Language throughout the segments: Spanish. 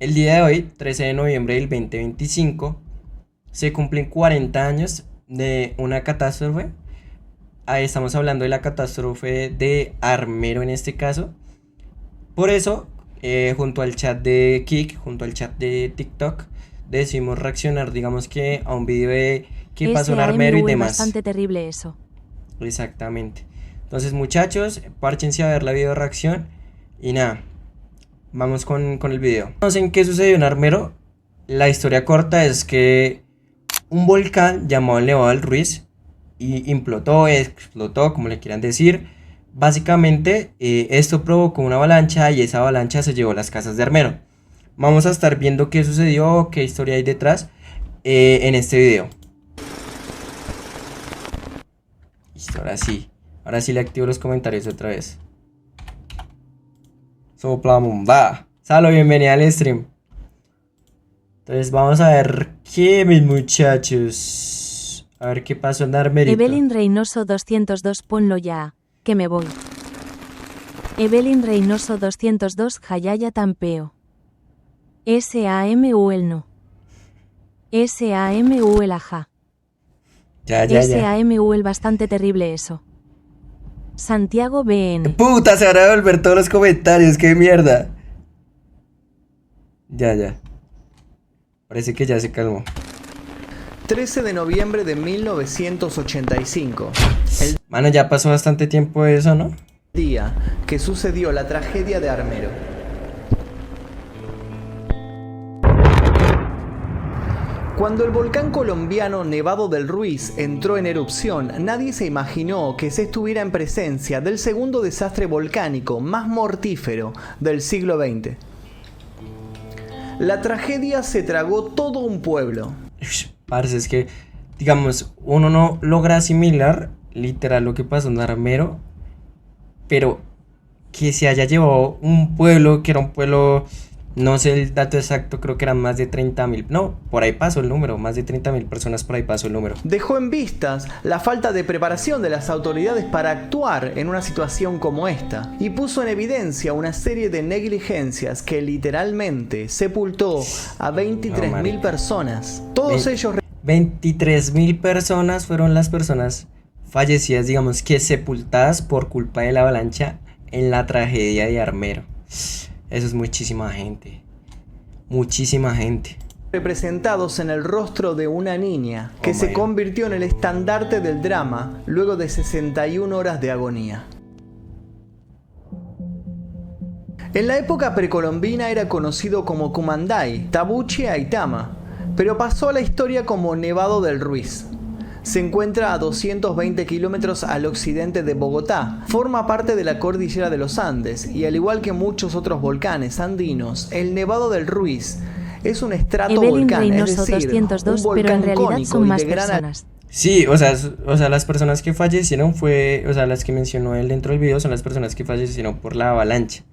El día de hoy, 13 de noviembre del 2025, se cumplen 40 años de una catástrofe. Ahí estamos hablando de la catástrofe de Armero en este caso. Por eso, junto al chat de Kik, junto al chat de TikTok, decidimos reaccionar, digamos que a un video de qué pasó en Armero y SAMU, demás. bastante terrible eso. Exactamente. Entonces, muchachos, párchense a ver la video reacción. Y nada, vamos con el video. No sé en qué sucedió en Armero. La historia corta es que un volcán llamado el Nevado del Ruiz y implotó, explotó, como le quieran decir. Básicamente, esto provocó una avalancha y esa avalancha se llevó las casas de Armero. Vamos a estar viendo qué sucedió, qué historia hay detrás en este video. Listo, ahora sí le activo los comentarios otra vez. Soplamumba. Salo, bienvenida al stream. Entonces vamos a ver qué, mis muchachos. A ver qué pasó en Armerito. Evelyn Reynoso 202, ponlo ya, que me voy. Evelyn Reynoso 202, Jayaya Tampeo. SAMU el no. SAMU el ajá. Ya. SAMU el bastante terrible eso. Santiago BN. Puta, se van a devolver todos los comentarios, qué mierda. Ya. Parece que ya se calmó. 13 de noviembre de 1985. El Mano, ya pasó bastante tiempo de eso, ¿no? día que sucedió la tragedia de Armero. Cuando el volcán colombiano Nevado del Ruiz entró en erupción, nadie se imaginó que se estuviera en presencia del segundo desastre volcánico más mortífero del siglo XX. La tragedia se tragó todo un pueblo. Parce, es que, digamos, uno no logra asimilar literal lo que pasó en Armero, pero que se haya llevado un pueblo, que era un pueblo, no sé el dato exacto, creo que eran más de 30.000, no, por ahí pasó el número, más de 30.000 personas, por ahí pasó el número. Dejó en vistas la falta de preparación de las autoridades para actuar en una situación como esta y puso en evidencia una serie de negligencias que literalmente sepultó a 23.000 personas. Todos ellos 23.000 personas fueron las personas fallecidas, digamos que sepultadas por culpa de la avalancha en la tragedia de Armero. Eso es muchísima gente. Muchísima gente. representados en el rostro de una niña que se convirtió en el estandarte del drama luego de 61 horas de agonía. En la época precolombina era conocido como Cumandai, Tabuchi Aitama, pero pasó a la historia como Nevado del Ruiz. Se encuentra a 220 kilómetros al occidente de Bogotá, forma parte de la cordillera de los Andes y al igual que muchos otros volcanes andinos, el Nevado del Ruiz es un estratovolcán, es decir, 202, un volcán pero en realidad cónico son y más de gran personas. Sí, o sea, las personas que fallecieron fue, o sea, las que mencionó él dentro del video son las personas que fallecieron por la avalancha.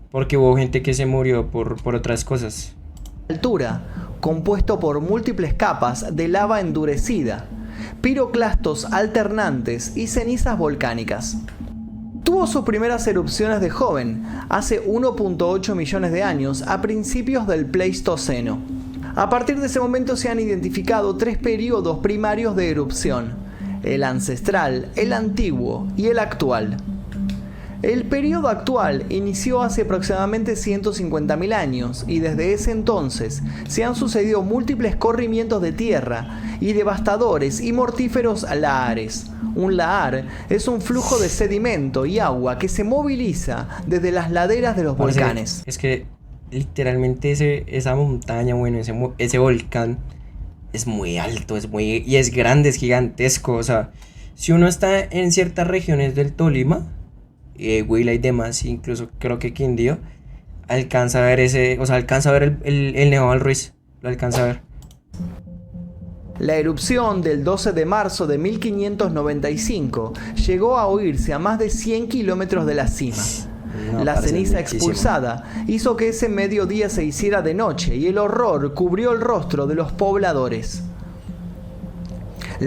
Porque hubo gente que se murió por otras cosas. altura, compuesto por múltiples capas de lava endurecida, piroclastos alternantes y cenizas volcánicas. Tuvo sus primeras erupciones de joven, hace 1.8 millones de años, a principios del Pleistoceno. A partir de ese momento se han identificado 3 periodos primarios de erupción: el ancestral, el antiguo y el actual. El periodo actual inició hace aproximadamente 150.000 años y desde ese entonces se han sucedido múltiples corrimientos de tierra y devastadores y mortíferos lahares. Un lahar es un flujo de sedimento y agua que se moviliza desde las laderas de los volcanes. Es que literalmente esa montaña, bueno, ese volcán es muy alto, y es grande, es gigantesco. O sea, si uno está en ciertas regiones del Tolima, Huila y demás, incluso creo que Quindío, alcanza a ver el Nevado del Ruiz, lo alcanza a ver. La erupción del 12 de marzo de 1595 llegó a oírse a más de 100 kilómetros de la cima. La ceniza expulsada hizo que ese mediodía se hiciera de noche y el horror cubrió el rostro de los pobladores.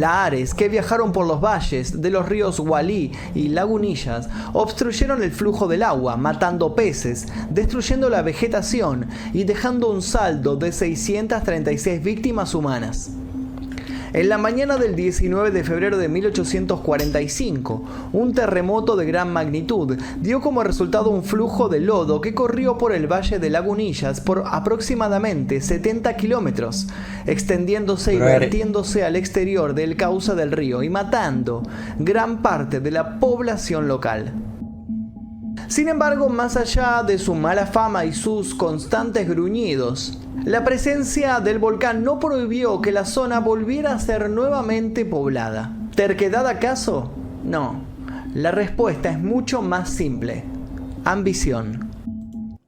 Lahares que viajaron por los valles de los ríos Gualí y Lagunillas obstruyeron el flujo del agua, matando peces, destruyendo la vegetación y dejando un saldo de 636 víctimas humanas. En la mañana del 19 de febrero de 1845, un terremoto de gran magnitud dio como resultado un flujo de lodo que corrió por el valle de Lagunillas por aproximadamente 70 kilómetros, extendiéndose y vertiéndose al exterior del cauce del río y matando gran parte de la población local. Sin embargo, más allá de su mala fama y sus constantes gruñidos, la presencia del volcán no prohibió que la zona volviera a ser nuevamente poblada. ¿Terquedad acaso? No. La respuesta es mucho más simple. Ambición.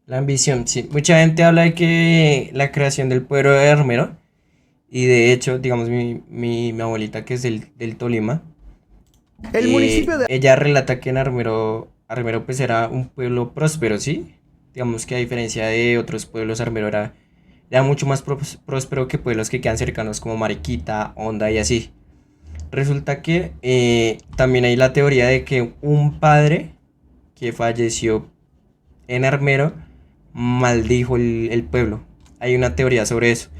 La ambición, sí. Mucha gente habla de que la creación del pueblo de Armero, y de hecho, digamos, mi abuelita que es del Tolima, El municipio de... ella relata que en Armero pues era un pueblo próspero, ¿sí? Digamos que a diferencia de otros pueblos, Armero era mucho más próspero que pueblos que quedan cercanos como Mariquita, Honda y así. Resulta que también hay la teoría de que un padre que falleció en Armero maldijo el pueblo. Hay una teoría sobre eso.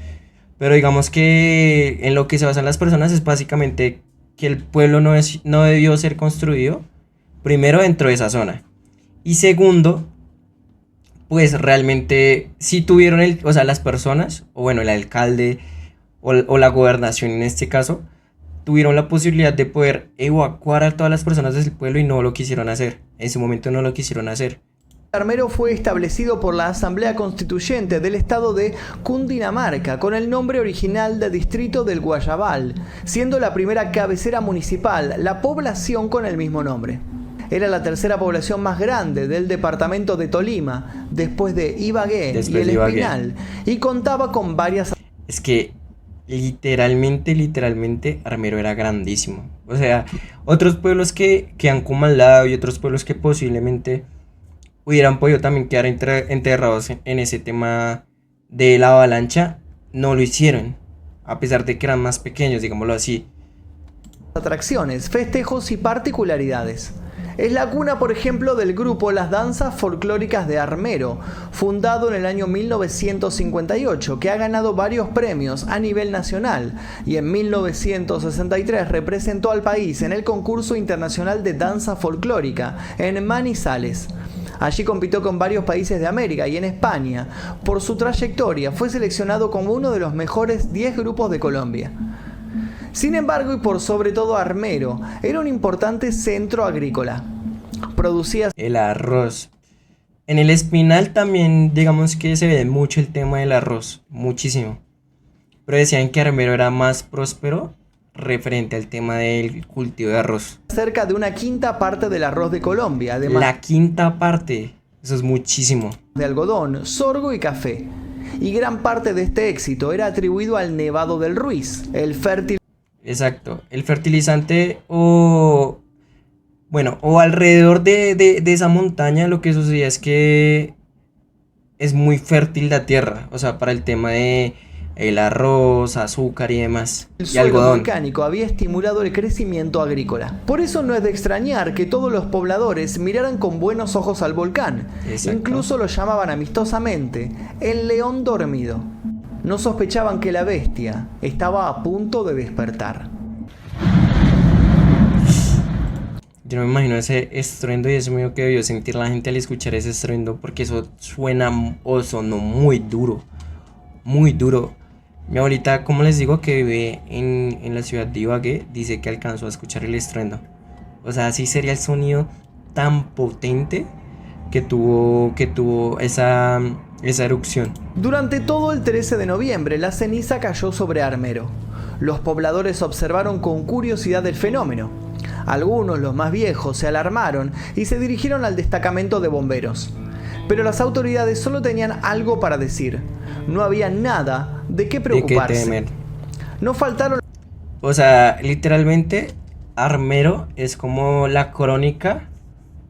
Pero digamos que en lo que se basan las personas es básicamente que el pueblo no debió ser construido primero dentro de esa zona. Y segundo, pues realmente sí tuvieron o sea, las personas, o bueno, el alcalde o la gobernación en este caso, tuvieron la posibilidad de poder evacuar a todas las personas del pueblo y no lo quisieron hacer. En su momento no lo quisieron hacer. Armero fue establecido por la Asamblea Constituyente del Estado de Cundinamarca con el nombre original de Distrito del Guayabal, siendo la primera cabecera municipal la población con el mismo nombre. Era la tercera población más grande del departamento de Tolima, después de Ibagué y El Espinal, y contaba con varias... Es que literalmente Armero era grandísimo. O sea, otros pueblos que han como al lado y otros pueblos que posiblemente hubieran podido también quedar enterrados en ese tema de la avalancha, no lo hicieron, a pesar de que eran más pequeños, digámoslo así. Atracciones, festejos y particularidades. Es la cuna, por ejemplo, del grupo Las Danzas Folclóricas de Armero, fundado en el año 1958, que ha ganado varios premios a nivel nacional y en 1963 representó al país en el concurso internacional de danza folclórica en Manizales. Allí compitió con varios países de América y en España. Por su trayectoria fue seleccionado como uno de los mejores 10 grupos de Colombia. Sin embargo, y por sobre todo Armero, era un importante centro agrícola. Producía el arroz. En El Espinal también, digamos que se ve mucho el tema del arroz, muchísimo. Pero decían que Armero era más próspero referente al tema del cultivo de arroz. Cerca de una quinta parte del arroz de Colombia, además la quinta parte, eso es muchísimo. De algodón, sorgo y café. Y gran parte de este éxito era atribuido al Nevado del Ruiz, el fértil. Exacto, el fertilizante o alrededor de esa montaña lo que sucedía es que es muy fértil la tierra, o sea, para el tema de el arroz, azúcar y demás. El y suelo algodón volcánico había estimulado el crecimiento agrícola. Por eso no es de extrañar que todos los pobladores miraran con buenos ojos al volcán. Exacto. Incluso lo llamaban amistosamente el león dormido. No sospechaban que la bestia estaba a punto de despertar. Yo no me imagino ese estruendo y eso mío que debió sentir la gente al escuchar ese estruendo, porque eso suena o sonó muy duro, muy duro. Mi abuelita, como les digo, que vive en la ciudad de Ibagué, dice que alcanzó a escuchar el estruendo. O sea, así sería el sonido tan potente que tuvo esa erupción. Durante todo el 13 de noviembre, la ceniza cayó sobre Armero. Los pobladores observaron con curiosidad el fenómeno. Algunos, los más viejos, se alarmaron y se dirigieron al destacamento de bomberos. Pero las autoridades solo tenían algo para decir. No había nada de qué preocuparse. ¿De qué temer? No faltaron... O sea, literalmente, Armero es como la crónica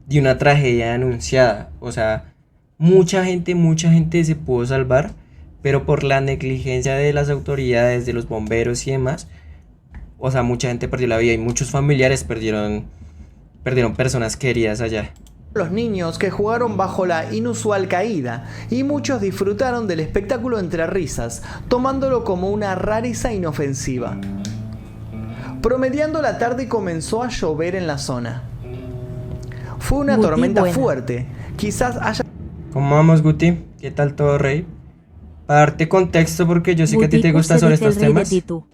de una tragedia anunciada. O sea, mucha gente se pudo salvar, pero por la negligencia de las autoridades, de los bomberos y demás, o sea, mucha gente perdió la vida y muchos familiares perdieron personas queridas allá. Los niños que jugaron bajo la inusual caída y muchos disfrutaron del espectáculo entre risas, tomándolo como una rareza inofensiva. Promediando la tarde comenzó a llover en la zona. Fue una Guti, tormenta buena. fuerte, quizás haya... ¿Cómo vamos, Guti? ¿Qué tal todo, rey? Para darte contexto, porque yo sé que a ti te Butiku gustan se sobre dice el estos rey de temas. Titu.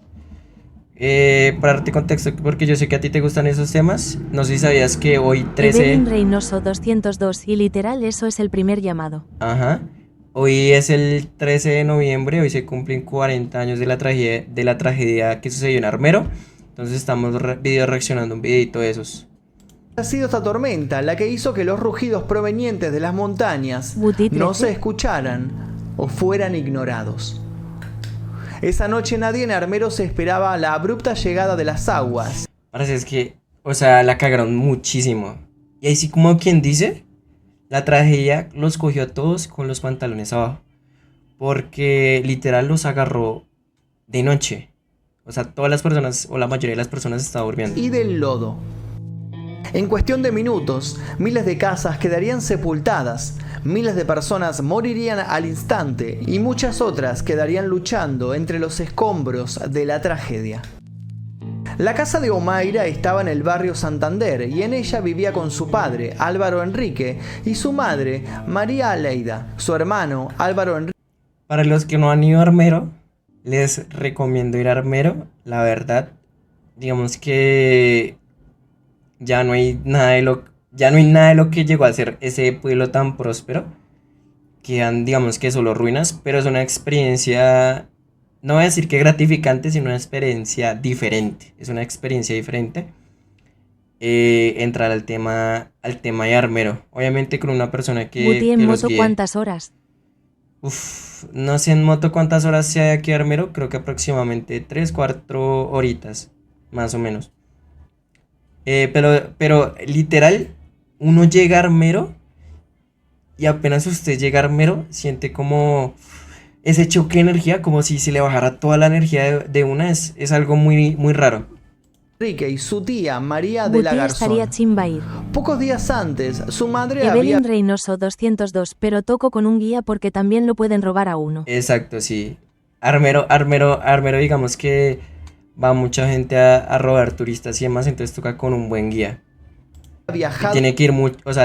Para darte contexto, porque yo sé que a ti te gustan esos temas. No sé si sabías que hoy 13... Evelyn Reynoso 202 y literal eso es el primer llamado. Ajá. Hoy es el 13 de noviembre, hoy se cumplen 40 años de la tragedia que sucedió en Armero. Entonces estamos video reaccionando un videito de esos. Ha sido esta tormenta la que hizo que los rugidos provenientes de las montañas Guti no 13. se escucharan o fueran ignorados. Esa noche nadie en Armero se esperaba la abrupta llegada de las aguas. Parece es que, o sea, la cagaron muchísimo. Y ahí sí, como quien dice, la tragedia los cogió a todos con los pantalones abajo. Porque literal los agarró de noche. O sea, todas las personas, o la mayoría de las personas estaban durmiendo. Y del lodo. En cuestión de minutos, miles de casas quedarían sepultadas, miles de personas morirían al instante y muchas otras quedarían luchando entre los escombros de la tragedia. La casa de Omaira estaba en el barrio Santander y en ella vivía con su padre, Álvaro Enrique, y su madre, María Aleida. Su hermano, Álvaro Enrique, Para los que no han ido a Armero, les recomiendo ir a Armero. La verdad, digamos que ya no hay nada de lo que llegó a ser ese pueblo tan próspero. Quedan, digamos que solo ruinas, pero es una experiencia, no voy a decir que gratificante, sino una experiencia diferente. Es una experiencia diferente entrar al tema de Armero. Obviamente con una persona Guti en que los moto guíe. ¿cuántas horas? No sé en moto cuántas horas sea de aquí a Armero, creo que aproximadamente 3, 4 horitas, más o menos. Pero literal, uno llega a Armero y apenas usted llega a Armero, siente como ese choque de energía, como si se le bajara toda la energía de una, es algo muy, muy raro. y su tía, María de la Guti estaría Garzón. chimba ir. Pocos días antes, su madre Evelyn había... Reynoso 202 pero toco con un guía porque también lo pueden robar a uno. Exacto, sí. Armero, digamos que va mucha gente a robar turistas y demás, entonces toca con un buen guía. Y viajado tiene que ir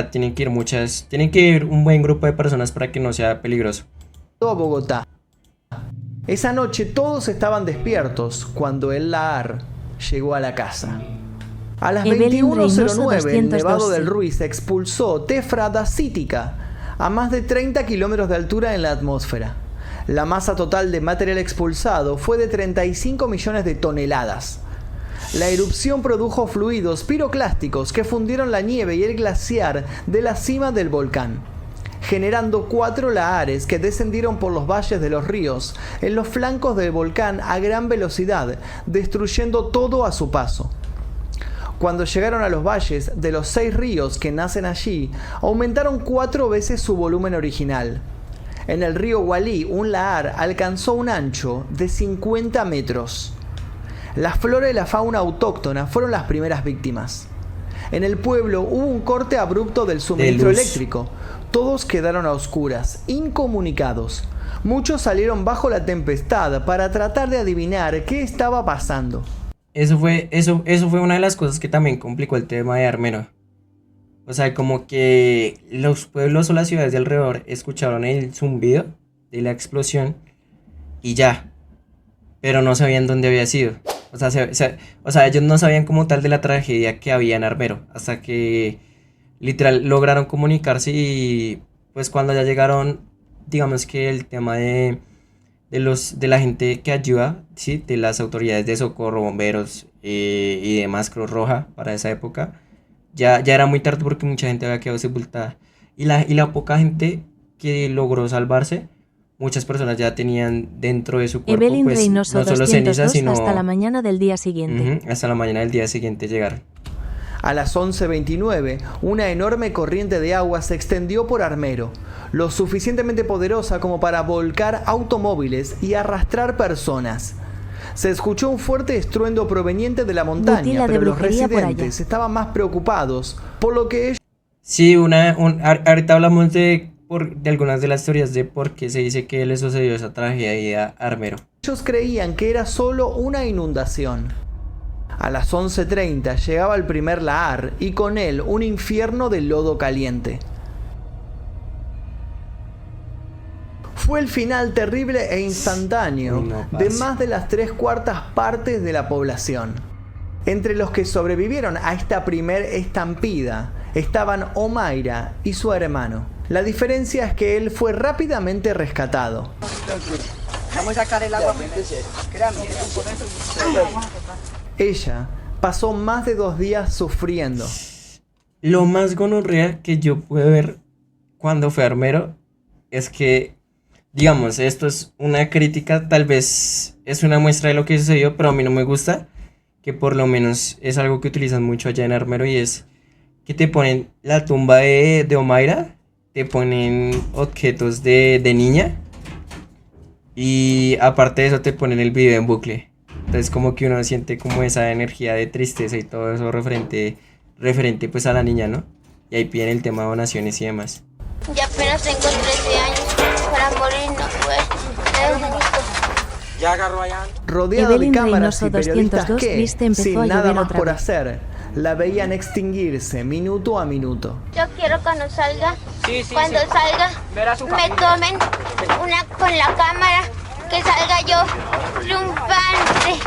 tienen que ir un buen grupo de personas para que no sea peligroso. a Bogotá. Esa noche todos estaban despiertos cuando el Lahar llegó a la casa. A las Evelyn Reynoso 21:09 el 202, Nevado del sí. Ruiz expulsó tefra dacítica a más de 30 kilómetros de altura en la atmósfera. La masa total de material expulsado fue de 35 millones de toneladas. La erupción produjo fluidos piroclásticos que fundieron la nieve y el glaciar de la cima del volcán, generando 4 lahares que descendieron por los valles de los ríos en los flancos del volcán a gran velocidad, destruyendo todo a su paso. Cuando llegaron a los valles de los 6 ríos que nacen allí, aumentaron 4 veces su volumen original. En el río Walí, un lahar alcanzó un ancho de 50 metros. La flora y la fauna autóctona fueron las primeras víctimas. En el pueblo hubo un corte abrupto del suministro luz. eléctrico. Todos quedaron a oscuras, incomunicados. Muchos salieron bajo la tempestad para tratar de adivinar qué estaba pasando. Eso fue una de las cosas que también complicó el tema de Armero. O sea, como que los pueblos o las ciudades de alrededor escucharon el zumbido de la explosión y ya, pero no sabían dónde había sido. O sea, ellos no sabían como tal de la tragedia que había en Armero, hasta que literal lograron comunicarse y pues cuando ya llegaron, digamos que el tema de la gente que ayuda, ¿sí? De las autoridades de socorro, bomberos y demás, Cruz Roja para esa época, ya era muy tarde porque mucha gente había quedado sepultada. Y la poca gente que logró salvarse, muchas personas ya tenían dentro de su cuerpo, Evelyn pues, Reynoso no solo 202 cenizas, sino hasta la mañana del día siguiente. hasta la mañana del día siguiente llegaron. A las 11:29, una enorme corriente de agua se extendió por Armero, lo suficientemente poderosa como para volcar automóviles y arrastrar personas. Se escuchó un fuerte estruendo proveniente de la montaña, Botila de pero los brujería por allá. residentes estaban más preocupados, por lo que Sí, ahorita hablamos de algunas de las teorías de por qué se dice que le sucedió esa tragedia a Armero. ellos creían que era solo una inundación. A las 11:30 llegaba el primer lahar y con él un infierno de lodo caliente. Fue el final terrible e instantáneo Uy, no, de parce. más de las 3/4 partes de la población. Entre los que sobrevivieron a esta primer estampida estaban Omaira y su hermano. La diferencia es que él fue rápidamente rescatado. Vamos a sacar el agua. Créame. Ella pasó más de 2 días sufriendo. Lo más gonorrea que yo pude ver cuando fue Armero es que, digamos, esto es una crítica, tal vez es una muestra de lo que sucedió, pero a mí no me gusta, que por lo menos es algo que utilizan mucho allá en Armero, y es que te ponen la tumba de Omaira, te ponen objetos de niña, y aparte de eso te ponen el video en bucle. Entonces como que uno siente como esa energía de tristeza y todo eso referente pues a la niña, ¿no? Y ahí piden el tema de donaciones y demás. Ya apenas tengo 13 años, para morir no puedo. Ya agarró allá. Rodeado Evelyn de cámaras Reynoso y periodistas 202 que, viste, empezó sin a nada llover más otra por vez. hacer, la veían extinguirse minuto a minuto. Yo quiero cuando salga, Sí, cuando salga, Ver a su me familia. tomen una con la cámara, que salga yo triunfante.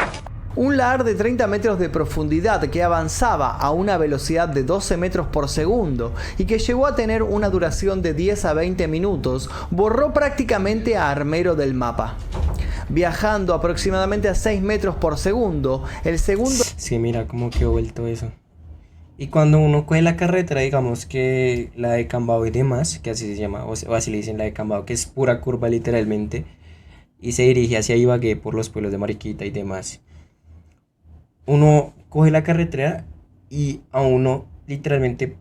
Un lahar de 30 metros de profundidad que avanzaba a una velocidad de 12 metros por segundo y que llegó a tener una duración de 10 a 20 minutos, borró prácticamente a Armero del mapa. Viajando aproximadamente a 6 metros por segundo, el segundo Sí, mira cómo quedó vuelto eso. Y cuando uno coge la carretera, digamos que la de Cambao y demás, que así se llama, o así le dicen la de Cambao, que es pura curva literalmente, y se dirige hacia Ibagué por los pueblos de Mariquita y demás. Uno coge la carretera y a uno literalmente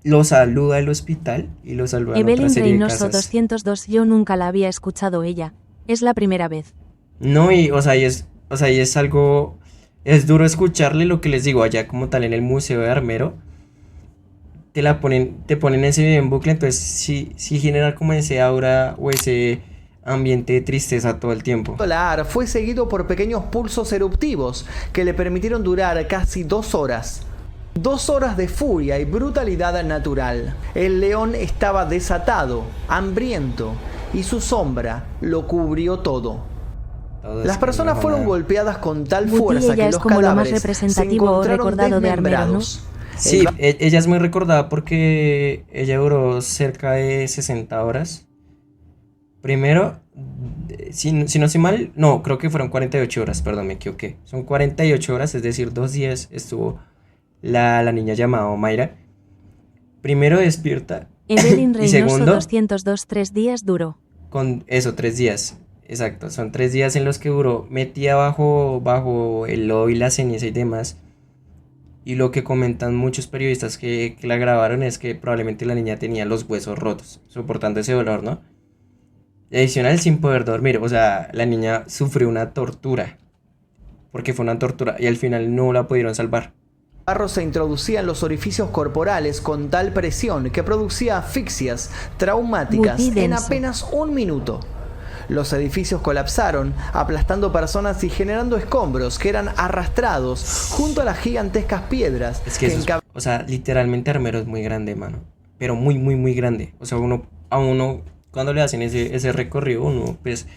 lo saluda el hospital y lo saluda en otra Evelyn serie de Reynoso casas. 202, yo nunca la había escuchado ella. Es la primera vez. No, y es algo, es duro escucharle lo que les digo allá como tal en el Museo de Armero. Te ponen ese video en bucle, entonces sí genera como ese aura o ese ambiente de tristeza todo el tiempo. lahar fue seguido por pequeños pulsos eruptivos que le permitieron durar casi 2 horas. 2 horas de furia y brutalidad natural. El león estaba desatado, hambriento, y su sombra lo cubrió todo. Todo Las es personas una fueron mamada. golpeadas con tal Butilla fuerza ya que es los como lo más cadáveres se representativo o encontraron recordado de Armero, ¿no? desmembrados. Sí, ella es muy recordada porque ella duró cerca de 60 horas. Primero, si no estoy mal, no, creo que fueron 48 horas, perdón, me equivoqué. Son 48 horas, es decir, 2 días estuvo la niña llamada Mayra. Primero despierta Evelyn y Reynoso segundo, 202, 3 días duró. con eso, 3 días. Exacto, son 3 días en los que duró metida bajo el lodo y la ceniza y demás. Y lo que comentan muchos periodistas que la grabaron es que probablemente la niña tenía los huesos rotos, soportando ese dolor, ¿no? Y adicional, sin poder dormir, o sea, la niña sufrió una tortura, porque fue una tortura, y al final no la pudieron salvar. El barro se introducía en los orificios corporales con tal presión que producía asfixias traumáticas Buti en denso. apenas 1 minuto. Los edificios colapsaron, aplastando personas y generando escombros que eran arrastrados junto a las gigantescas piedras Es que eso o sea, literalmente Armero es muy grande, mano, pero muy, muy, muy grande. O sea, a uno, cuando le hacen ese recorrido, uno, pues,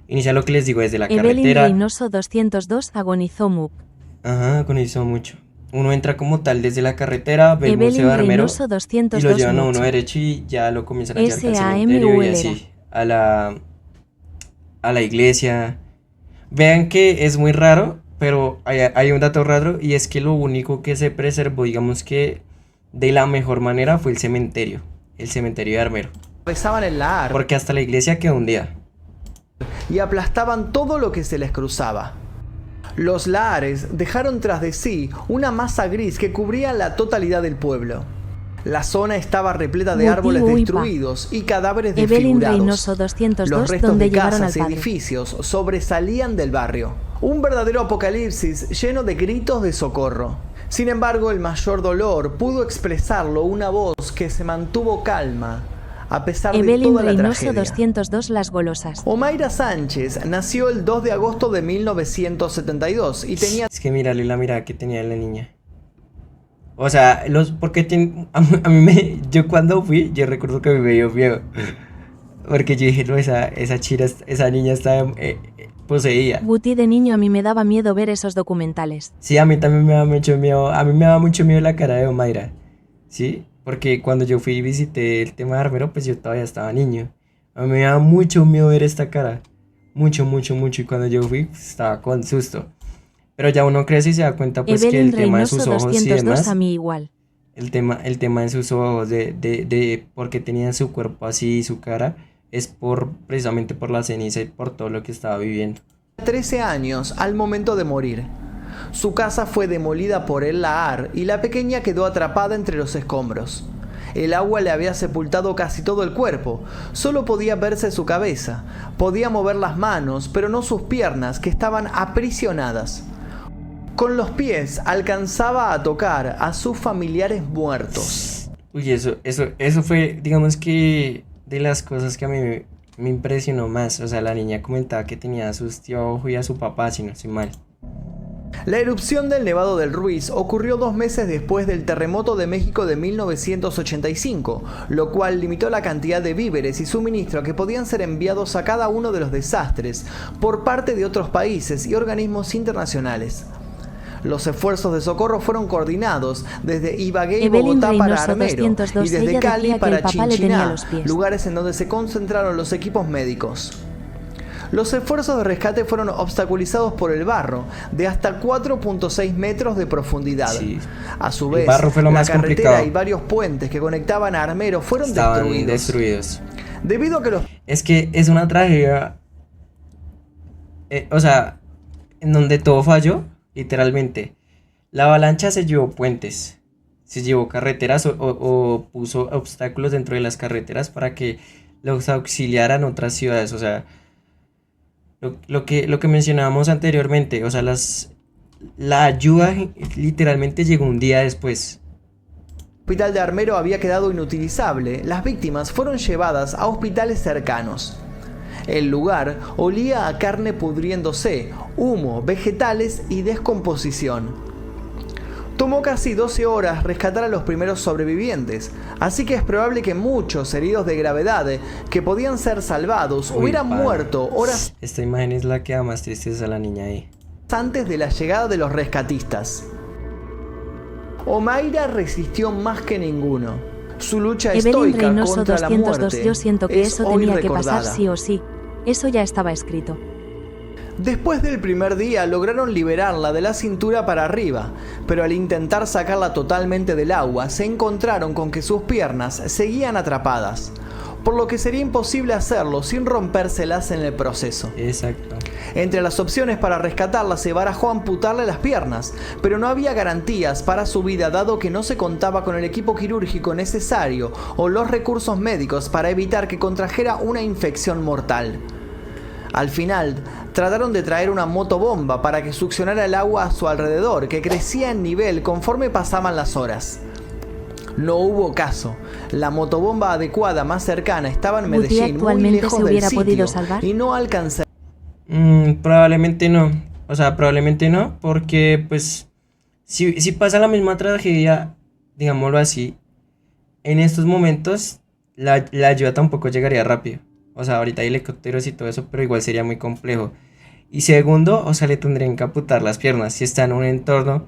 inicia lo que les digo, desde la Evelyn carretera. Reynoso 202 agonizó Mup. Ajá, con eso mucho. Uno entra como tal desde la carretera, ve el Evelyn Museo de Armero Reynoso y lo 202 llevan a uno mucho. derecho y ya lo comienzan a llevar al SAMUL cementerio y así, a la iglesia. Vean que es muy raro, pero hay un dato raro, y es que lo único que se preservó, digamos que de la mejor manera, fue el cementerio de Armero. atravesaban el lahar Porque hasta la iglesia quedó un día. y aplastaban todo lo que se les cruzaba. Los lahares dejaron tras de sí una masa gris que cubría la totalidad del pueblo. La zona estaba repleta de Buti árboles Uipa. destruidos y cadáveres Evelyn desfigurados. Reynoso 202, Los restos donde de llevaron casas al y padre. edificios sobresalían del barrio. Un verdadero apocalipsis lleno de gritos de socorro. Sin embargo, el mayor dolor pudo expresarlo una voz que se mantuvo calma a pesar de Evelyn toda la Reynoso tragedia. 202, Las Golosas. Omaira Sánchez nació el 2 de agosto de 1972 y tenía Es que mírale la mirada que tenía la niña. O sea, porque a mí yo cuando fui, yo recuerdo que me dio miedo. Porque yo dije, no, esa niña está poseída. Buti de niño a mí me daba miedo ver esos documentales. Sí, a mí también me daba mucho miedo. A mí me daba mucho miedo la cara de Omaira. ¿Sí? Porque cuando yo fui y visité el tema de Armero, pues yo todavía estaba niño. A mí me daba mucho miedo ver esta cara. Mucho, mucho, mucho. Y cuando yo fui, pues, estaba con susto. Pero ya uno crece y se da cuenta pues que Evelyn el tema de Reynoso sus ojos y 202, demás. a mí igual. El tema de sus ojos, de por qué tenía su cuerpo así y su cara, es precisamente por la ceniza y por todo lo que estaba viviendo. 13 años al momento de morir. Su casa fue demolida por el lahar y la pequeña quedó atrapada entre los escombros. El agua le había sepultado casi todo el cuerpo, solo podía verse su cabeza, podía mover las manos, pero no sus piernas, que estaban aprisionadas. Con los pies alcanzaba a tocar a sus familiares muertos. Uy, eso fue, digamos que, de las cosas que a mí me impresionó más. O sea, la niña comentaba que tenía a sus tíos y a su papá, si no estoy mal. La erupción del Nevado del Ruiz ocurrió 2 meses después del terremoto de México de 1985, lo cual limitó la cantidad de víveres y suministro que podían ser enviados a cada uno de los desastres por parte de otros países y organismos internacionales. Los esfuerzos de socorro fueron coordinados desde Ibagué y Evelyn Bogotá para Reynoso Armero 202, y desde ella Cali decía que para el papá le tenía Chinchiná, los pies. lugares en donde se concentraron los equipos médicos. Los esfuerzos de rescate fueron obstaculizados por el barro, de hasta 4.6 metros de profundidad. Sí. A su El vez, barro fue lo la más carretera complicado. y varios puentes que conectaban a Armero fueron Estaban destruidos. destruidos. Debido a que los Es que es una tragedia, o sea, en donde todo falló, literalmente. La avalancha se llevó puentes, se llevó carreteras o puso obstáculos dentro de las carreteras para que los auxiliaran otras ciudades. O sea, lo que mencionábamos anteriormente, o sea, la ayuda literalmente llegó un día después. hospital de Armero había quedado inutilizable, las víctimas fueron llevadas a hospitales cercanos. El lugar olía a carne pudriéndose, humo, vegetales y descomposición. Tomó casi 12 horas rescatar a los primeros sobrevivientes, así que es probable que muchos heridos de gravedad que podían ser salvados Uy, hubieran padre. muerto horas Esta imagen es la que da más tristeza a la niña ahí. antes de la llegada de los rescatistas. Omaira resistió más que ninguno. Su lucha Evelyn estoica Reynoso contra la 202, muerte yo siento que es eso hoy tenía que pasar recordada. sí o sí. Eso ya estaba escrito. Después del primer día lograron liberarla de la cintura para arriba, pero al intentar sacarla totalmente del agua se encontraron con que sus piernas seguían atrapadas, por lo que sería imposible hacerlo sin rompérselas en el proceso. Exacto. Entre las opciones para rescatarla se barajó amputarle las piernas, pero no había garantías para su vida dado que no se contaba con el equipo quirúrgico necesario o los recursos médicos para evitar que contrajera una infección mortal. Al final, trataron de traer una motobomba para que succionara el agua a su alrededor, que crecía en nivel conforme pasaban las horas. No hubo caso. La motobomba adecuada más cercana estaba en Buti Medellín, muy actualmente lejos se del hubiera sitio, podido salvar. y no alcanzaría. Probablemente no. O sea, probablemente no, porque pues si pasa la misma tragedia, digámoslo así, en estos momentos la ayuda tampoco llegaría rápido. O sea, ahorita hay helicópteros y todo eso, pero igual sería muy complejo. Y segundo, o sea, le tendrían que amputar las piernas si está en un entorno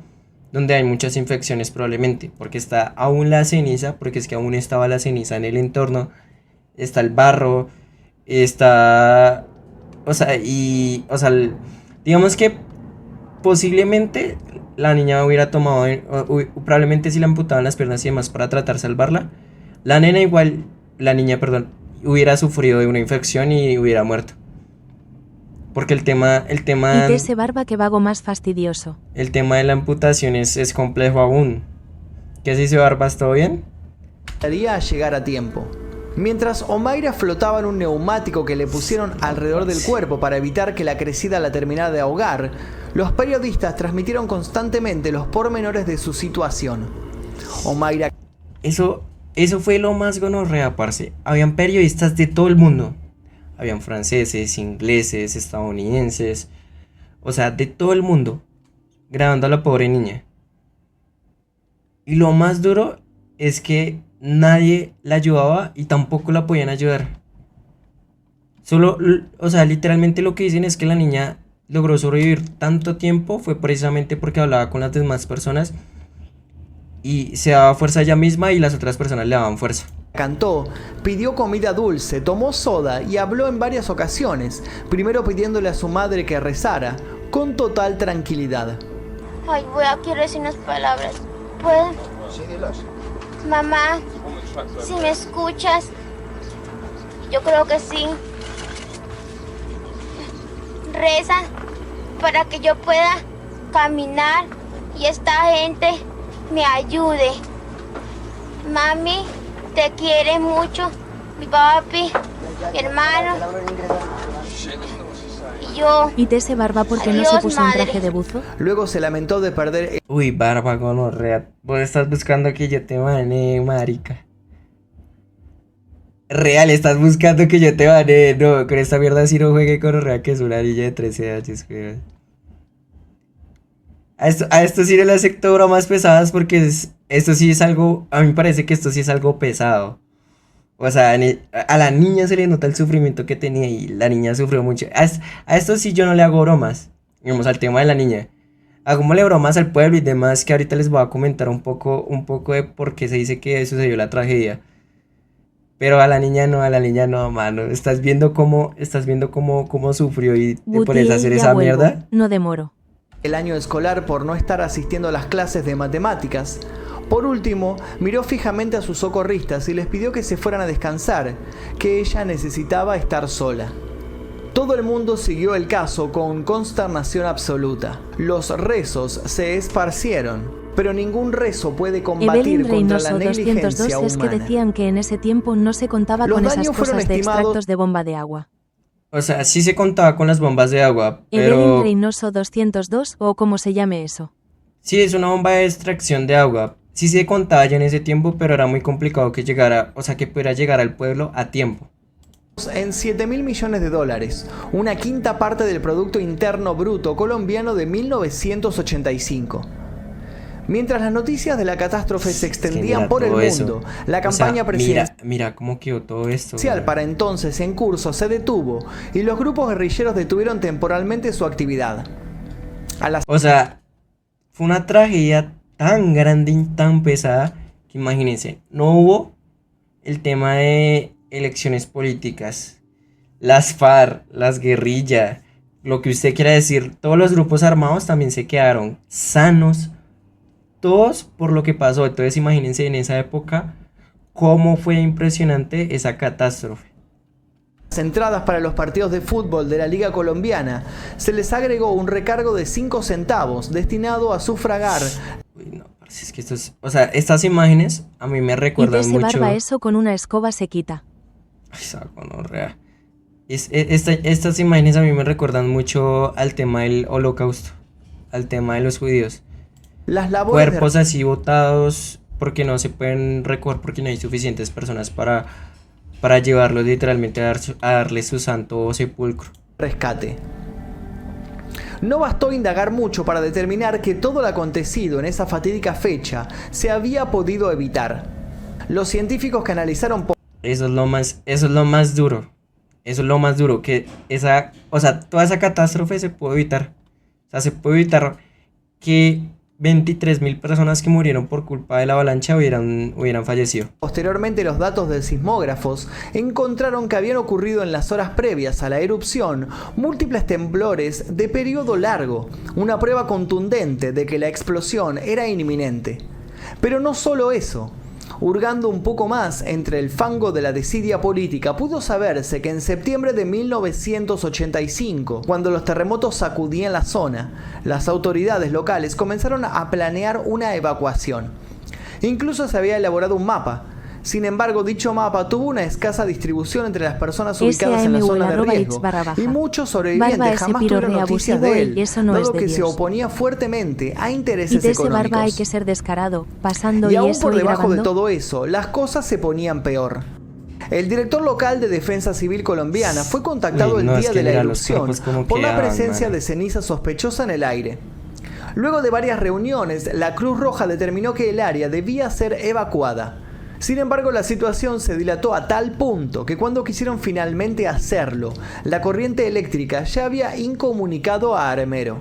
donde hay muchas infecciones probablemente, porque está aún la ceniza, porque es que aún estaba la ceniza en el entorno, está el barro, está, digamos que posiblemente la niña hubiera tomado, probablemente si le amputaban las piernas y demás para tratar de salvarla, la niña, perdón, hubiera sufrido de una infección y hubiera muerto. Porque el tema Y de ese barba que vago más fastidioso. el tema de la amputación es complejo aún. ¿Qué se dice, Barbas? ¿Todo bien? a llegar a tiempo. Mientras Omaira flotaba en un neumático que le pusieron alrededor del cuerpo para evitar que la crecida la terminara de ahogar, los periodistas transmitieron constantemente los pormenores de su situación. Omaira... Eso fue lo más gonorrea, parce. Habían periodistas de todo el mundo. Habían franceses, ingleses, estadounidenses. O sea, de todo el mundo. Grabando a la pobre niña. Y lo más duro es que nadie la ayudaba y tampoco la podían ayudar. Solo, o sea, literalmente lo que dicen es que la niña logró sobrevivir tanto tiempo fue precisamente porque hablaba con las demás personas y se daba fuerza a ella misma y las otras personas le daban fuerza. Cantó, pidió comida dulce, tomó soda y habló en varias ocasiones, primero pidiéndole a su madre que rezara, con total tranquilidad. Ay, quiero decir unas palabras. ¿Puedo? Sí, dilas. Mamá, si me escuchas, yo creo que sí. Reza para que yo pueda caminar y esta gente me ayude. Mami, te quiere mucho, mi papi, mi hermano y yo. ¿Y Tese Barba porque no se Adiós, puso un madre. traje de buzo? Luego se lamentó de perder Uy, barba gonorrea. Vos estás buscando que yo te mane, marica. Real, estás buscando que yo te mane. No, con esta mierda si no juegue gonorrea, que es una niña de 13 años, weón. A esto sí no le acepto bromas pesadas porque esto sí es algo, a mí me parece que esto sí es algo pesado. O sea, a la niña se le nota el sufrimiento que tenía y la niña sufrió mucho. A esto sí yo no le hago bromas. Vamos al tema de la niña. Hagámosle bromas al pueblo y demás, que ahorita les voy a comentar un poco de por qué se dice que sucedió la tragedia. Pero a la niña no, mano. Estás viendo cómo sufrió y te pones a hacer ya esa vuelvo, mierda. no demoro. el año escolar por no estar asistiendo a las clases de matemáticas. Por último, miró fijamente a sus socorristas y les pidió que se fueran a descansar, que ella necesitaba estar sola. Todo el mundo siguió el caso con consternación absoluta. Los rezos se esparcieron, pero ningún rezo puede combatir Evelyn contra la Reynoso negligencia 202 es que humana. decían que en ese tiempo no se contaba Los con esas daños fueron cosas de estimados- extractos de bomba de agua. O sea, sí se contaba con las bombas de agua, Evelyn pero Reynoso 202 o como se llame eso. sí es una bomba de extracción de agua. Sí se contaba ya en ese tiempo, pero era muy complicado que llegara, o sea, que pudiera llegar al pueblo a tiempo. En 7.000 millones de dólares, una quinta parte del Producto Interno Bruto colombiano de 1985. Mientras las noticias de la catástrofe se extendían mira por el todo eso. mundo, la O sea, campaña presidencial mira cómo quedó todo esto. para entonces en curso se detuvo y los grupos guerrilleros detuvieron temporalmente su actividad. A las O sea, fue una tragedia tan grande y tan pesada que imagínense, no hubo el tema de elecciones políticas, las FARC, las guerrillas, lo que usted quiera decir, todos los grupos armados también se quedaron sanos, todos por lo que pasó. Entonces imagínense en esa época cómo fue impresionante esa catástrofe. entradas para los partidos de fútbol de la Liga Colombiana se les agregó un recargo de 5 centavos destinado a sufragar. Uy, no, parce, es que o sea, estas imágenes a mí me Y recuerdan Tese mucho. Barba eso con una escoba se quita. Ay, esa gonorrea. Estas imágenes a mí me recuerdan mucho al tema del holocausto, al tema de los judíos. Las labores de Cuerpos así botados porque no se pueden recoger porque no hay suficientes personas para llevarlos literalmente a darle su santo sepulcro. rescate. No bastó indagar mucho para determinar que todo lo acontecido en esa fatídica fecha se había podido evitar. Los científicos que analizaron Eso es lo más duro. Eso es lo más duro, que toda esa catástrofe se puede evitar. O sea, se puede evitar que 23.000 personas que murieron por culpa de la avalancha hubieran fallecido. posteriormente los datos de sismógrafos encontraron que habían ocurrido en las horas previas a la erupción múltiples temblores de periodo largo, una prueba contundente de que la explosión era inminente. Pero no solo eso. Hurgando un poco más entre el fango de la desidia política, pudo saberse que en septiembre de 1985, cuando los terremotos sacudían la zona, las autoridades locales comenzaron a planear una evacuación. Incluso se había elaborado un mapa. Sin embargo, dicho mapa tuvo una escasa distribución entre las personas ubicadas en la zona de riesgo y muchos sobrevivientes jamás tuvieron noticias de él, dado que se oponía fuertemente a intereses económicos. Barba hay que ser descarado, pasando y aún por debajo de todo eso, las cosas se ponían peor. El director local de Defensa Civil colombiana fue contactado el día de la erupción por la presencia de ceniza sospechosa en el aire. Luego de varias reuniones, la Cruz Roja determinó que el área debía ser evacuada. Sin embargo, la situación se dilató a tal punto que cuando quisieron finalmente hacerlo, la corriente eléctrica ya había incomunicado a Armero.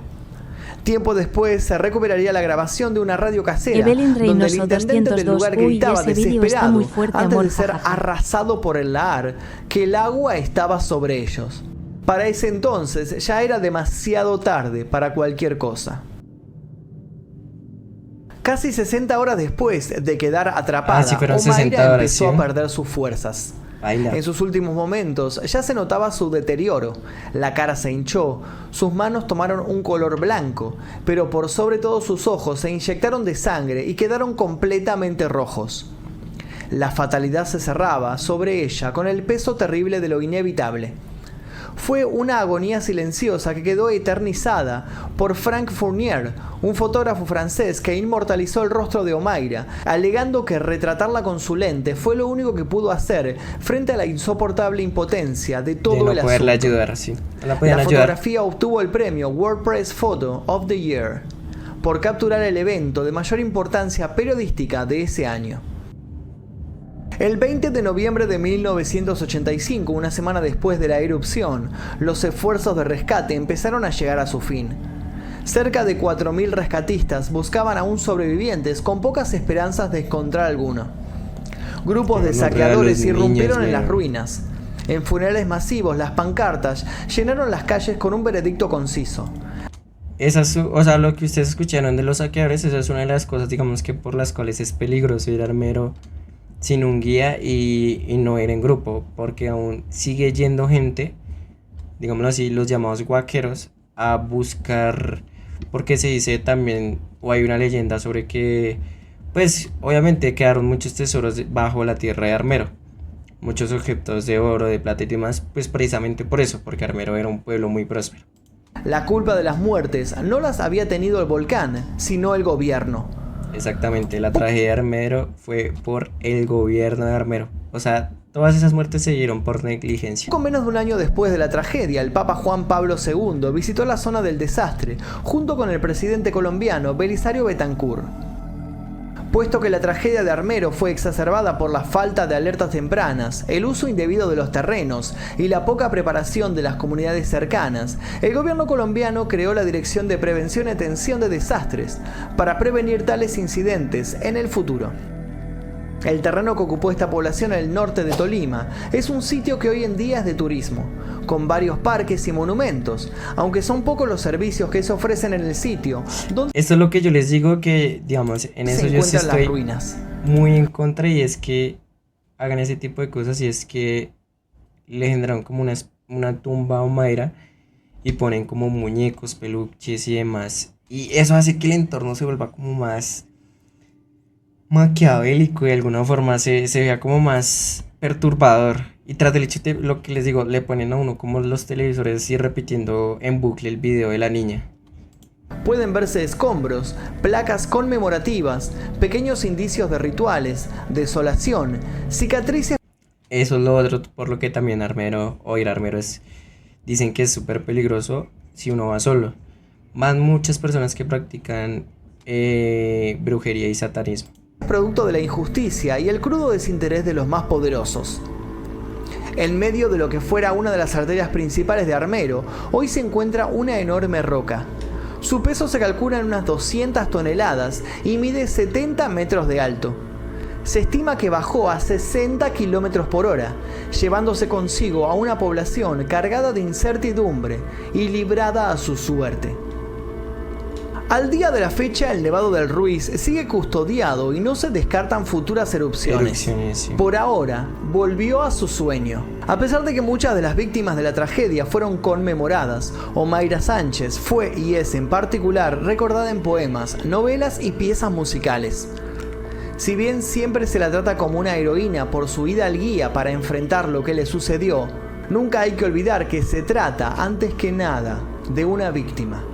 Tiempo después se recuperaría la grabación de una radio casera donde el intendente del lugar gritaba desesperado antes de ser arrasado por el lahar que el agua estaba sobre ellos. Para ese entonces ya era demasiado tarde para cualquier cosa. Casi 60 horas después de quedar atrapada, Omaira empezó a perder sus fuerzas. En sus últimos momentos ya se notaba su deterioro. La cara se hinchó, sus manos tomaron un color blanco, pero por sobre todo sus ojos se inyectaron de sangre y quedaron completamente rojos. La fatalidad se cerraba sobre ella con el peso terrible de lo inevitable. Fue una agonía silenciosa que quedó eternizada por Frank Fournier, un fotógrafo francés que inmortalizó el rostro de Omaira, alegando que retratarla con su lente fue lo único que pudo hacer frente a la insoportable impotencia de todo el asunto. Ayudar, sí. La fotografía obtuvo el premio WordPress Photo of the Year por capturar el evento de mayor importancia periodística de ese año. El 20 de noviembre de 1985, una semana después de la erupción, los esfuerzos de rescate empezaron a llegar a su fin. Cerca de 4.000 rescatistas buscaban aún sobrevivientes con pocas esperanzas de encontrar alguno. Grupos de saqueadores irrumpieron en las ruinas. En funerales masivos, las pancartas llenaron las calles con un veredicto conciso. Lo que ustedes escucharon de los saqueadores, esa es una de las cosas, digamos, que por las cuales es peligroso ir a Armero sin un guía y no ir en grupo, porque aún sigue yendo gente, digámoslo así, los llamados guaqueros, a buscar, porque se dice también, o hay una leyenda sobre que, pues obviamente quedaron muchos tesoros bajo la tierra de Armero, muchos objetos de oro, de plata y demás, pues precisamente por eso, porque Armero era un pueblo muy próspero. La culpa de las muertes no las había tenido el volcán, sino el gobierno. Exactamente, la tragedia de Armero fue por el gobierno de Armero. O sea, todas esas muertes se dieron por negligencia. Con menos de un año después de la tragedia, el Papa Juan Pablo II visitó la zona del desastre junto con el presidente colombiano Belisario Betancur. Puesto que la tragedia de Armero fue exacerbada por la falta de alertas tempranas, el uso indebido de los terrenos y la poca preparación de las comunidades cercanas, el gobierno colombiano creó la Dirección de Prevención y Atención de Desastres para prevenir tales incidentes en el futuro. El terreno que ocupó esta población en el norte de Tolima es un sitio que hoy en día es de turismo, con varios parques y monumentos, aunque son pocos los servicios que se ofrecen en el sitio. Esto es lo que yo les digo, que digamos, en eso yo sí estoy muy en contra, y es que hagan ese tipo de cosas, y es que le generan como una tumba a Omaira y ponen como muñecos, peluches y demás, y eso hace que el entorno se vuelva como más maquiavélico y de alguna forma se vea como más perturbador. Y tras del hecho de lo que les digo, le ponen a uno como los televisores y repitiendo en bucle el video de la niña. Pueden verse escombros, placas conmemorativas, pequeños indicios de rituales, desolación, cicatrices. Eso es lo otro por lo que también Armero, o ir a Armero, dicen que es súper peligroso si uno va solo. Van muchas personas que practican brujería y satanismo. Producto de la injusticia y el crudo desinterés de los más poderosos. En medio de lo que fuera una de las arterias principales de Armero, hoy se encuentra una enorme roca. Su peso se calcula en unas 200 toneladas y mide 70 metros de alto. Se estima que bajó a 60 kilómetros por hora, llevándose consigo a una población cargada de incertidumbre y librada a su suerte. Al día de la fecha, el Nevado del Ruiz sigue custodiado y no se descartan futuras erupciones. Sí. Por ahora, volvió a su sueño. A pesar de que muchas de las víctimas de la tragedia fueron conmemoradas, Omaira Sánchez fue y es en particular recordada en poemas, novelas y piezas musicales. Si bien siempre se la trata como una heroína por su ida al guía para enfrentar lo que le sucedió, nunca hay que olvidar que se trata, antes que nada, de una víctima.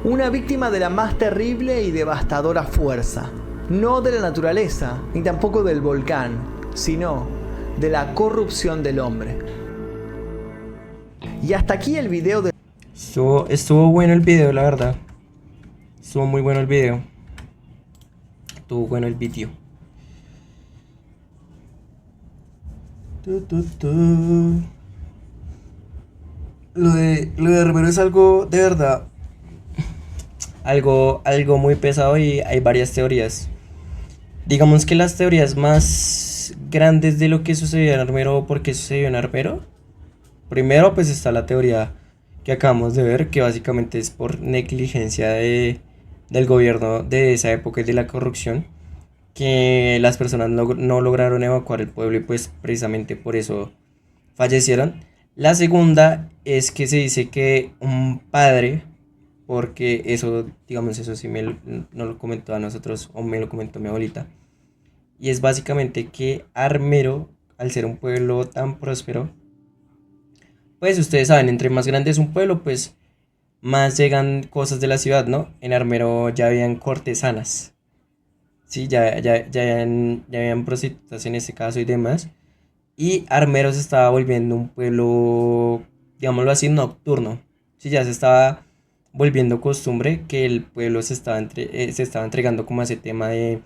Una víctima de la más terrible y devastadora fuerza. No de la naturaleza, ni tampoco del volcán, sino de la corrupción del hombre. Y hasta aquí el video de... Estuvo bueno el video, la verdad. Estuvo muy bueno el video. Estuvo bueno el video. Lo de Armero es algo de verdad. Algo muy pesado y hay varias teorías. Digamos que las teorías más grandes de lo que sucedió en Armero o por qué sucedió en Armero. Primero pues está la teoría que acabamos de ver, que básicamente es por negligencia del gobierno de esa época y de la corrupción, que las personas no lograron evacuar el pueblo y pues precisamente por eso fallecieron. La segunda es que se dice que un padre, porque eso, digamos, eso sí no lo comentó a nosotros o me lo comentó mi abuelita, y es básicamente que Armero, al ser un pueblo tan próspero, pues ustedes saben, entre más grande es un pueblo, pues más llegan cosas de la ciudad, ¿no? En Armero ya habían cortesanas, sí, ya habían prostitutas en este caso y demás. Y Armero se estaba volviendo un pueblo, digámoslo así, nocturno. Sí, ya se estaba volviendo costumbre que el pueblo se estaba entregando como a ese tema de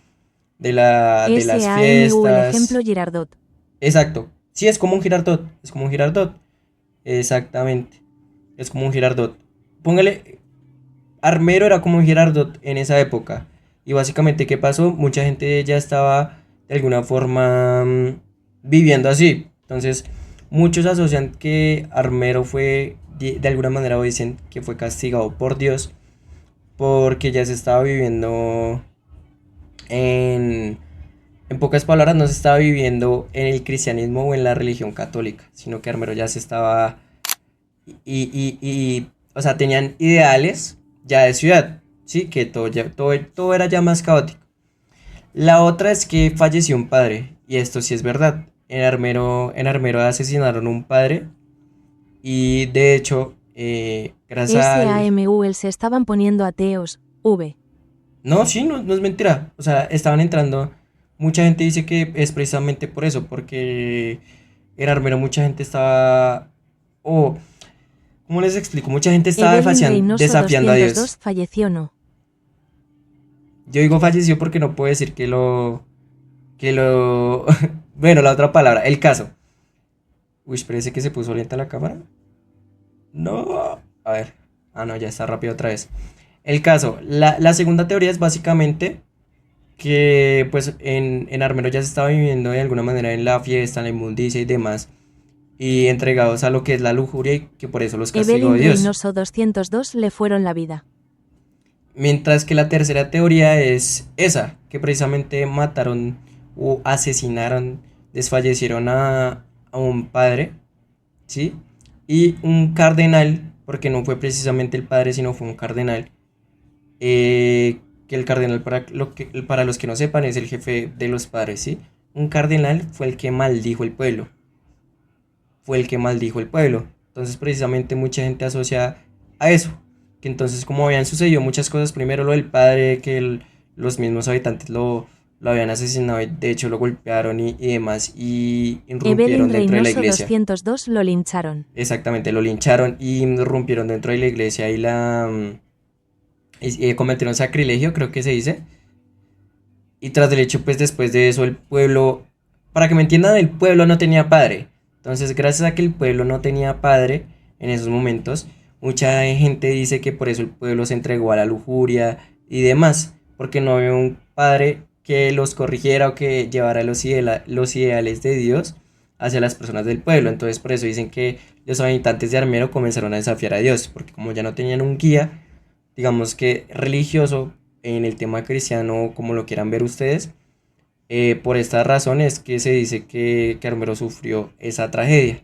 las SAMU, fiestas. el ejemplo Girardot. Exacto. Sí, es como un Girardot. Es como un Girardot. Exactamente. Es como un Girardot. Póngale. Armero era como un Girardot en esa época. Y básicamente, ¿qué pasó? Mucha gente ya estaba de alguna forma viviendo así. Entonces, muchos asocian que Armero fue, de alguna manera, o dicen que fue castigado por Dios, porque ya se estaba viviendo en pocas palabras, no se estaba viviendo en el cristianismo o en la religión católica, sino que Armero ya se estaba, o sea, tenían ideales ya de ciudad, sí, que todo era ya más caótico. La otra es que falleció un padre, y esto sí es verdad. En Armero asesinaron un padre, y de hecho, gracias al... SAMU, se estaban poniendo ateos. V. No, sí, no es mentira. O sea, estaban entrando. Mucha gente dice que es precisamente por eso, porque en Armero mucha gente estaba. O, ¿cómo les explico? Mucha gente estaba Evelyn Reynoso desafiando a 202 Dios. falleció, ¿no? Yo digo falleció porque no puedo decir bueno, la otra palabra, el caso. Uy, parece que se puso lenta la cámara. No. A ver. Ah, no, ya está rápido otra vez. El caso, la segunda teoría es básicamente que pues en Armero ya se estaba viviendo de alguna manera en la fiesta, en la inmundicia y demás, y entregados a lo que es la lujuria y que por eso los castigó Evelyn Dios. Reynoso 202 le fueron la vida. Mientras que la tercera teoría es esa, que precisamente mataron o asesinaron, desfallecieron a un padre, ¿sí? Y un cardenal, porque no fue precisamente el padre, sino fue un cardenal. Que el cardenal, para los que no sepan, es el jefe de los padres, ¿sí? Un cardenal fue el que maldijo el pueblo. Entonces, precisamente, mucha gente asocia a eso. Que entonces, como habían sucedido muchas cosas, primero lo del padre, que los mismos habitantes lo habían asesinado, de hecho lo golpearon y demás, y irrumpieron Evelyn dentro de la Reynoso iglesia. 202 lo lincharon. Exactamente, lo lincharon y irrumpieron dentro de la iglesia y cometieron sacrilegio, creo que se dice. Y tras del hecho, pues después de eso el pueblo, para que me entiendan, el pueblo no tenía padre. Entonces, gracias a que el pueblo no tenía padre en esos momentos, mucha gente dice que por eso el pueblo se entregó a la lujuria y demás, porque no había un padre que los corrigiera o que llevara los ideales de Dios hacia las personas del pueblo. Entonces, por eso dicen que los habitantes de Armero comenzaron a desafiar a Dios, porque como ya no tenían un guía, digamos que religioso, en el tema cristiano, como lo quieran ver ustedes, por estas razones que se dice que Armero sufrió esa tragedia.